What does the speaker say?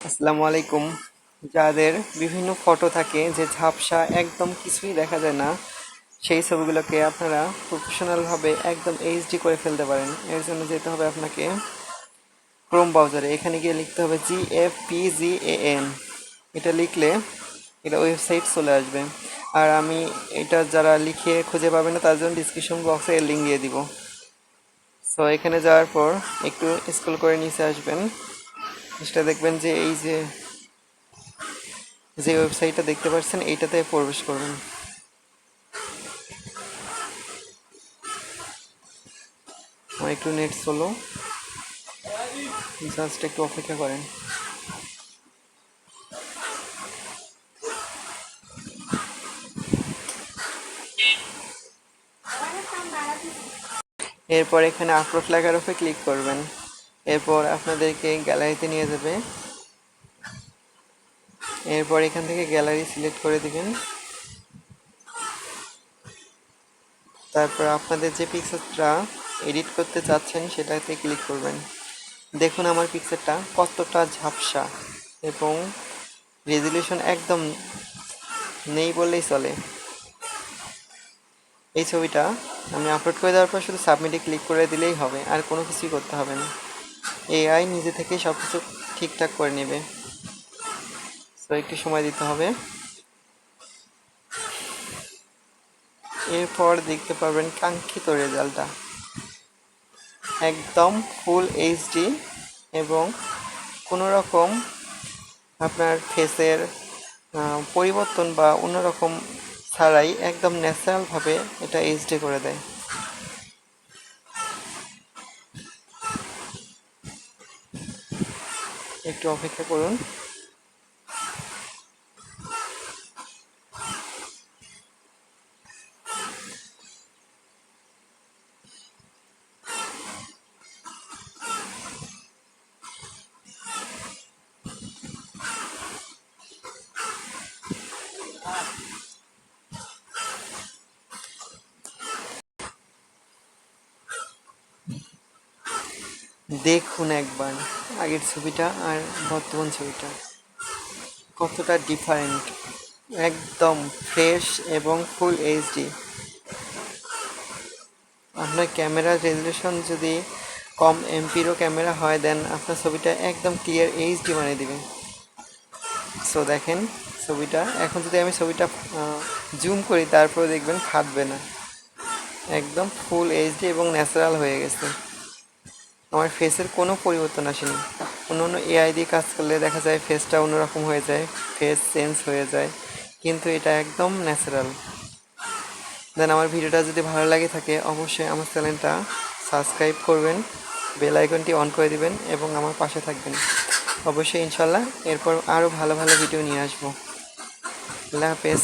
আসসালামু আলাইকুম। যাদের বিভিন্ন ফটো থাকে যে ঝাপসা একদম কিছুই দেখা যায় না, সেই ছবিগুলোকে আপনারা প্রফেশনালভাবে একদম এইচডি করে ফেলতে পারেন। এর জন্য যেতে হবে আপনাকে ক্রোম ব্রাউজারে। এখানে গিয়ে লিখতে হবে GFPGAN। এটা লিখলে এটা ওয়েবসাইট চলে আসবে। আর আমি এটা যারা লিখে খুঁজে পাবে না তার জন্য ডিসক্রিপশন বক্সে এর লিঙ্ক দিয়ে দিব। সো এখানে যাওয়ার পর একটু স্ক্রল করে নিচে আসবেন। সেটা দেখবেন যে এই যে ওয়েবসাইটটা দেখতে পাচ্ছেন এইটাতে প্রবেশ করবেন। আমার একটু নেট স্লো, জাস্ট একটু অপেক্ষা করেন। এরপর এখানে আপলোড লেখার উপরে ক্লিক করবেন। এরপর আপনাদেরকে গ্যালারিতে নিয়ে যাবে। এরপর এখান থেকে গ্যালারি সিলেক্ট করে দিবেন। তারপর আপনাদের যে পিকচারটা এডিট করতে চাচ্ছেন সেটাতে ক্লিক করবেন। দেখুন আমার পিকচারটা কতটা ঝাপসা এবং রেজুলেশন একদম নেই বললেই চলে। এই ছবিটা আমি আপলোড করে দেওয়ার পর শুধু সাবমিটে ক্লিক করে দিলেই হবে, আর কোনো কিছুই করতে হবে না। এআই নিজে থেকেই সব কিছু ঠিকঠাক করে নেবে। সো একটু সময় দিতে হবে। এরপর দেখতে পারবেন কাঙ্ক্ষিত রেজাল্টটা একদম ফুল এইচডি এবং কোনো রকম আপনার ফেসের পরিবর্তন বা অন্যরকম ছাড়াই একদম ন্যাচারালভাবে এটা এইচডি করে দেয়। একটু অপেক্ষা করুন। দেখুন একবার আগের ছবিটা আর বর্তমান ছবিটা কতটা ডিফারেন্ট, একদম ফ্রেশ এবং ফুল এইচডি। আপনার ক্যামেরার রেজলিউশন যদি কম এমপিরও ক্যামেরা হয় দেন আপনার ছবিটা একদম ক্লিয়ার এইচডি বানিয়ে দিবে। সো দেখেন ছবিটা, এখন যদি আমি ছবিটা জুম করি তারপরে দেখবেন ফাটবে না, একদম ফুল এইচডি এবং ন্যাচারাল হয়ে গেছে। আমার ফেসের কোনো পরিবর্তন আসেনি। অন্য অন্য এআই দিয়ে কাজ করলে দেখা যায় ফেসটা অন্যরকম হয়ে যায়, ফেস চেঞ্জ হয়ে যায়, কিন্তু এটা একদম ন্যাচারাল। দেন আমার ভিডিওটা যদি ভালো লাগে থাকে অবশ্যই আমার চ্যানেলটা সাবস্ক্রাইব করবেন, বেল আইকনটি অন করে দিবেন এবং আমার পাশে থাকবেন। অবশ্যই ইনশাল্লাহ এরপর আরও ভালো ভালো ভিডিও নিয়ে আসবো। আল্লাহ হাফেজ।